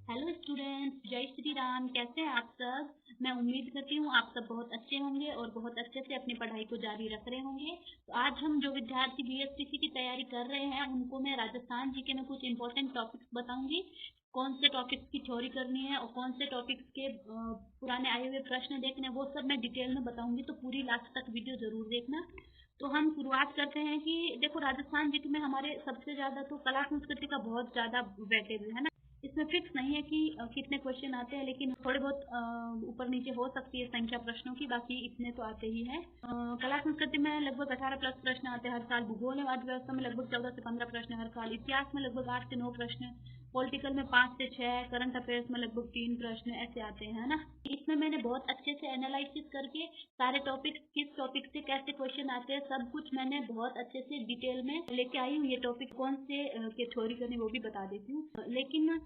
Hello students, जय श्री राम। कैसे हैं आप सब? मैं उम्मीद करती हूँ आप सब बहुत अच्छे होंगे और बहुत अच्छे से अपनी पढ़ाई को जारी रख रहे होंगे। तो आज हम जो विद्यार्थी बीएसटीसी की तैयारी कर रहे हैं उनको मैं राजस्थान जीके में कुछ इंपॉर्टेंट टॉपिक्स बताऊंगी। कौन से टॉपिक्स की थ्योरी करनी है और कौन से टॉपिक्स के पुराने आए हुए प्रश्न देखने हैं, वो सब मैं डिटेल में बताऊंगी। तो पूरी लास्ट तक वीडियो जरूर देखना। तो हम शुरुआत करते हैं कि देखो, राजस्थान जीके में हमारे सबसे ज्यादा तो कला संस्कृति का बहुत ज्यादा वेटेज है ना। इसमें फिक्स नहीं है कि कितने क्वेश्चन आते हैं, लेकिन थोड़े बहुत ऊपर नीचे हो सकती है संख्या प्रश्नों की, बाकी इतने तो आते ही हैं। कला संस्कृति में लगभग 18 प्लस प्रश्न आते हैं हर साल। भूगोल एवं अर्थव्यवस्था में लगभग 14 से 15 प्रश्न हर साल। इतिहास में लगभग 8 से 9 प्रश्न। पॉलिटिकल में 5 से 6। करंट अफेयर्स में लगभग 3 प्रश्न ऐसे आते हैं ना। इसमें मैंने बहुत अच्छे से एनालिसिस करके सारे टॉपिक्स, किस टॉपिक से कैसे क्वेश्चन आते हैं, सब कुछ मैंने बहुत अच्छे से डिटेल में लेके आई हूँ। ये टॉपिक कौन से के थ्योरी करनी वो भी बता देती हूँ। लेकिन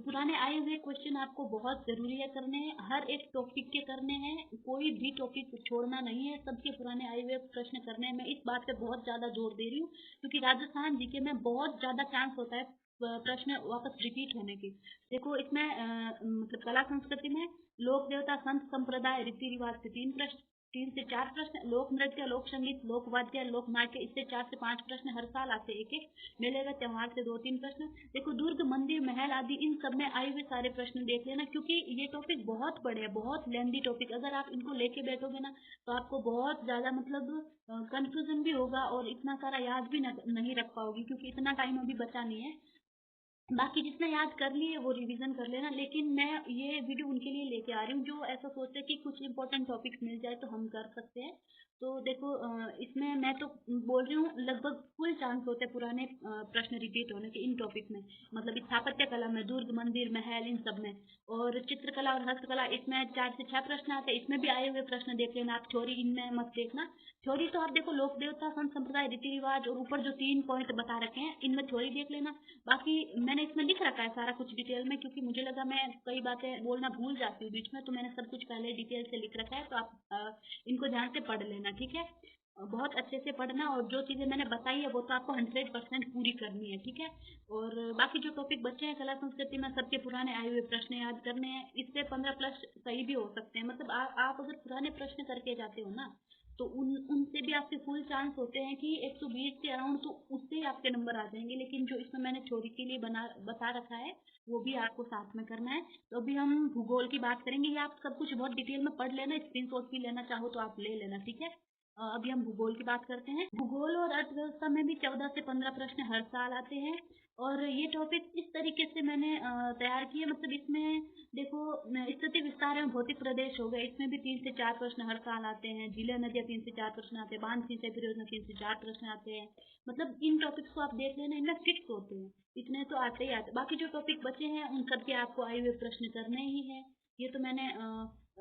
पुराने आए हुए क्वेश्चन आपको बहुत जरूरी है करने हैं, हर एक टॉपिक के करने हैं, कोई भी टॉपिक छोड़ना नहीं है, सबके पुराने आए हुए प्रश्न करने हैं। मैं इस बात पे बहुत ज्यादा जोर दे रही हूँ क्योंकि राजस्थान जीके में बहुत ज्यादा चांस होता है प्रश्न वापस रिपीट होने की। देखो, इसमें मतलब कला संस्कृति में लोक देवता, संत संप्रदाय, रीति रिवाज से 3 प्रश्न, 3 से 4 प्रश्न। लोक नृत्य, लोक संगीत, लोक वाद्य, लोक नाट्य, इससे 4 से 5 प्रश्न हर साल आते एक एक। मेले व त्योहार से 2-3 प्रश्न। देखो, दुर्ग, मंदिर, महल आदि, इन सब में आए हुए सारे प्रश्न देख लेना, क्योंकि ये टॉपिक बहुत बड़े हैं, बहुत लेंदी टॉपिक। अगर आप इनको लेके बैठोगे ना तो आपको बहुत ज्यादा मतलब कंफ्यूजन भी होगा और इतना सारा याद भी नहीं रख पाओगी, क्योंकि इतना टाइम अभी बचा नहीं है। बाकी जितना याद कर लिए वो रिवीजन कर लेना, लेकिन मैं ये वीडियो उनके लिए लेके आ रही हूँ जो ऐसा सोचते हैं कि कुछ इंपॉर्टेंट टॉपिक्स मिल जाए तो हम कर सकते हैं। तो देखो, इसमें मैं तो बोल रही हूँ लगभग फुल चांस होते हैं पुराने प्रश्न रिपीट होने के इन टॉपिक में। मतलब स्थापत्य कला में दुर्ग, मंदिर, महल, इन सब में। और चित्रकला और हस्तकला, इसमें 4 से 6 प्रश्न आते हैं, इसमें भी आए हुए प्रश्न देख लेना आप। थ्योरी इनमें मत देखना। थ्योरी तो आप देखो, लोक देवता, संत संप्रदाय, रीति रिवाज और ऊपर जो 3 पॉइंट बता रखे हैं इनमें थ्योरी देख लेना। बाकी मैंने इसमें लिख रखा है सारा कुछ डिटेल में, क्योंकि मुझे लगा मैं कई बातें बोलना भूल जाती हूँ बीच में, तो मैंने सब कुछ पहले डिटेल से लिख रखा है। तो आप इनको ध्यान से पढ़ लेना, ठीक है। बहुत अच्छे से पढ़ना, और जो चीजें मैंने बताई है वो तो आपको 100% पूरी करनी है, ठीक है। और बाकी जो टॉपिक बच्चे हैं कला संस्कृति में, सबके पुराने आए हुए प्रश्न याद करने हैं। इससे 15 प्लस सही भी हो सकते हैं। मतलब आप अगर पुराने प्रश्न करके जाते हो ना तो उनसे भी आपके फुल चांस होते हैं कि 120 के अराउंड, तो उससे ही आपके नंबर आ जाएंगे। लेकिन जो इसमें मैंने थ्योरी के लिए बता रखा है वो भी आपको साथ में करना है। तो अभी हम भूगोल की बात करेंगे। ये आप सब कुछ बहुत डिटेल में पढ़ लेना, स्क्रीनशॉट भी लेना चाहो तो आप ले लेना, ठीक है। अभी हम भूगोल की बात करते हैं। भूगोल और अर्थव्यवस्था में भी 14 से 15 प्रश्न हर साल आते हैं। और ये टॉपिक इस तरीके से मैंने तैयार किए, मतलब इसमें देखो, स्थिति विस्तार एवं भौतिक प्रदेश हो गए, इसमें भी 3 से 4 प्रश्न हर साल आते हैं। जिले, नदियाँ, 3 से 4 प्रश्न आते हैं। बांध, सिंचाई परियोजना, 3 से 4 प्रश्न आते हैं। मतलब इन टॉपिक्स को आप देख लेना, इनमें फिक्स होते हैं, इतने तो आते ही आते। बाकी जो टॉपिक बचे हैं उन सबके आपको आए हुए प्रश्न करने ही है। ये तो मैंने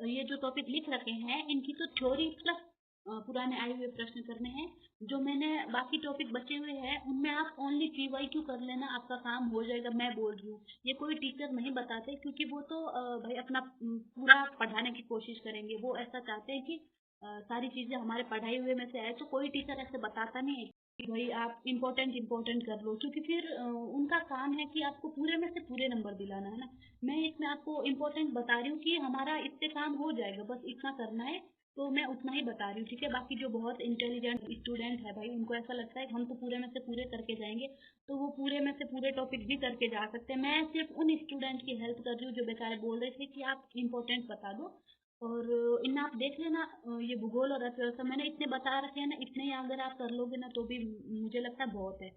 ये जो टॉपिक लिख रखे हैं इनकी तो थ्योरी प्लस पुराने आए हुए प्रश्न करने हैं। जो मैंने बाकी टॉपिक बचे हुए हैं उनमें आप ओनली पीवाईक्यू कर लेना, आपका काम हो जाएगा। मैं बोल रही हूँ, ये कोई टीचर नहीं बताते, क्योंकि वो तो भाई अपना पूरा पढ़ाने की कोशिश करेंगे। वो ऐसा चाहते हैं कि सारी चीजें हमारे पढ़ाई हुए में से आए। तो कोई टीचर ऐसे बताता नहीं है कि भाई आप इम्पोर्टेंट इम्पोर्टेंट कर लो, क्योंकि फिर उनका काम है कि आपको पूरे में से पूरे नंबर दिलाना है ना। मैं इसमें आपको इम्पोर्टेंट बता रही हूँ कि हमारा इससे काम हो जाएगा, बस इतना करना है। तो मैं उतना ही बता रही हूँ, ठीक है। बाकी जो बहुत इंटेलिजेंट स्टूडेंट है भाई, उनको ऐसा लगता है कि हम तो पूरे में से पूरे करके जाएंगे, तो वो पूरे में से पूरे टॉपिक भी करके जा सकते हैं। मैं सिर्फ उन स्टूडेंट की हेल्प कर रही हूँ जो बेचारे बोल रहे थे कि आप इम्पोर्टेंट बता दो। और इनमें आप देख लेना, ये भूगोल और अर्थव्यवस्था मैंने इतने बता रखे हैं ना, इतने ही अगर आप कर लोगे ना तो भी मुझे लगता है बहुत है।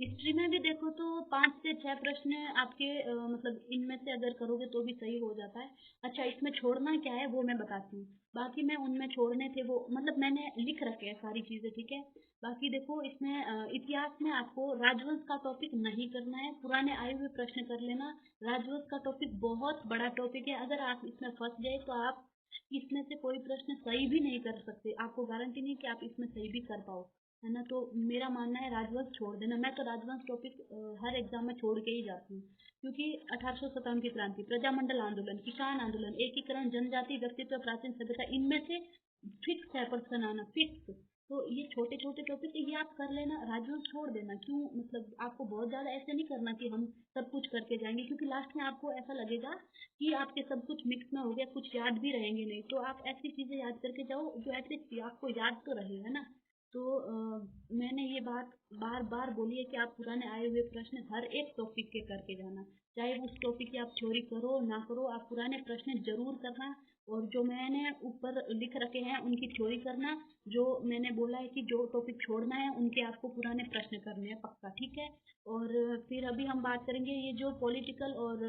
हिस्ट्री में भी देखो तो 5 से 6 प्रश्न आपके मतलब इनमें से अगर करोगे तो भी सही हो जाता है। अच्छा, इसमें छोड़ना क्या है वो मैं बताती हूँ। बाकी मैं उनमें छोड़ने थे वो मतलब मैंने लिख रखे हैं सारी चीजें, ठीक है। बाकी देखो, इसमें इतिहास में आपको राजवंश का टॉपिक नहीं करना है, पुराने आए हुए प्रश्न कर लेना। राजवंश का टॉपिक बहुत बड़ा टॉपिक है, अगर आप इसमें फंस गए तो आप इसमें से कोई प्रश्न सही भी नहीं कर सकते। आपको गारंटी नहीं कि आप इसमें सही भी कर पाओ, है ना। तो मेरा मानना है राजवंश छोड़ देना। मैं तो राजवंश टॉपिक हर एग्जाम में छोड़ के ही जाती हूँ, क्योंकि 1857 की क्रांति, प्रजामंडल आंदोलन, किसान आंदोलन, एकीकरण, जनजाति, व्यक्तित्व, प्राचीन सभ्यता, इनमें से फिक्स है प्रश्न आना, फिक्स। तो ये छोटे छोटे टॉपिक ये आप कर लेना, राजू छोड़ देना। क्यों, मतलब आपको बहुत ज़्यादा ऐसे नहीं करना कि हम सब कुछ करके जाएंगे, क्योंकि लास्ट में आपको ऐसा लगेगा कि आपके सब कुछ मिक्स में हो गया, कुछ याद भी रहेंगे नहीं। तो आप ऐसी चीज़ें याद करके जाओ जो एटलीस्ट आपको याद तो रहेगा ना। तो मैंने ये बात बार बार बोली है कि आप पुराने आए हुए प्रश्न हर एक टॉपिक के करके जाना, चाहे उस टॉपिक की आप थ्योरी करो ना करो, आप पुराने प्रश्न जरूर करना। और जो मैंने ऊपर लिख रखे हैं उनकी थ्योरी करना। जो मैंने बोला है कि जो टॉपिक छोड़ना है उनके आपको पुराने प्रश्न करने हैं पक्का, ठीक है। और फिर अभी हम बात करेंगे ये जो पॉलिटिकल और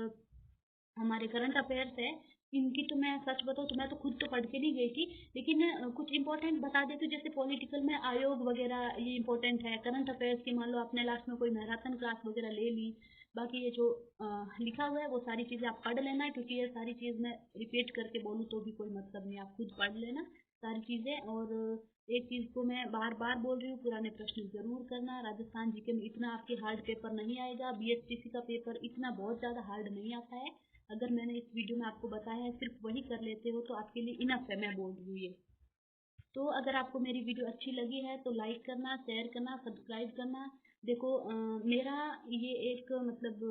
हमारे करंट अफेयर्स है, इनकी तो मैं सच बताऊँ तो मैं तो खुद तो पढ़ के नहीं गई थी, लेकिन कुछ इंपॉर्टेंट बता देती हूँ। जैसे पॉलिटिकल में आयोग वगैरह ये इंपॉर्टेंट है। करंट अफेयर्स की मान लो आपने लास्ट में कोई मैराथन क्लास वगैरह ले ली, बाकी ये जो लिखा हुआ है वो सारी चीज़ें आप पढ़ लेना, क्योंकि ये सारी चीज़ मैं रिपीट करके बोलूँ तो भी कोई मतलब नहीं, आप खुद पढ़ लेना सारी चीज़ें। और एक चीज़ को मैं बार बार बोल रही हूँ, पुराने प्रश्न जरूर करना। राजस्थान जीके में इतना आपके हार्ड पेपर नहीं आएगा, बीएचटीसी का पेपर इतना बहुत ज़्यादा हार्ड नहीं आता है। अगर मैंने इस वीडियो में आपको बताया है सिर्फ वही कर लेते हो तो आपके लिए इनफ है, मैं बोल रही हूँ ये। तो अगर आपको मेरी वीडियो अच्छी लगी है तो लाइक करना, शेयर करना, सब्सक्राइब करना। देखो मेरा ये एक मतलब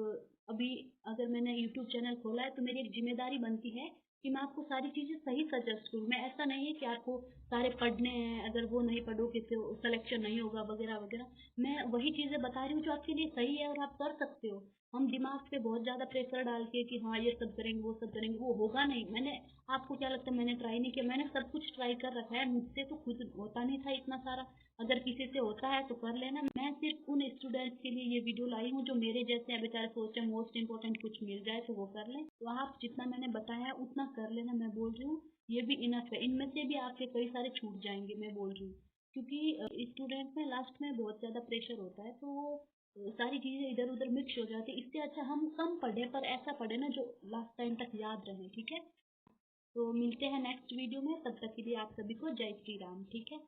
अभी अगर मैंने यूट्यूब चैनल खोला है तो मेरी एक जिम्मेदारी बनती है कि मैं आपको सारी चीज़ें सही सजेस्ट करूँ। मैं ऐसा नहीं है कि आपको सारे पढ़ने हैं, अगर वो नहीं पढ़ोगे तो सिलेक्शन नहीं होगा वगैरह वगैरह। मैं वही चीज़ें बता रही हूँ जो आपके लिए सही है और आप कर सकते हो। हम दिमाग पे बहुत ज़्यादा प्रेशर डाल के कि हाँ ये सब करेंगे वो सब करेंगे, वो होगा नहीं। मैंने, आपको क्या लगता है मैंने ट्राई नहीं किया? मैंने सब कुछ ट्राई कर रखा है, मुझसे तो खुद होता नहीं था इतना सारा। अगर किसी से होता है तो कर लेना। मैं सिर्फ उन स्टूडेंट्स के लिए ये वीडियो लाई हूँ जो मेरे जैसे हैं, बेचारे सोचते हैं मोस्ट इंपॉर्टेंट कुछ मिल जाए तो वो कर लें। तो आप जितना मैंने बताया है उतना कर लेना, मैं बोल रही हूँ ये भी इनफ है। इनमें से भी आपके कई सारे छूट जाएंगे, मैं बोल रही हूँ। क्योंकि स्टूडेंट में लास्ट में बहुत ज़्यादा प्रेशर होता है, तो वो सारी चीज़ें इधर उधर मिक्स हो जाती है। इससे अच्छा हम कम पढ़े पर ऐसा पढ़े ना जो लास्ट टाइम तक याद रहे, ठीक है। तो मिलते हैं नेक्स्ट वीडियो में, तब तक के लिए आप सभी को जय श्री राम, ठीक है।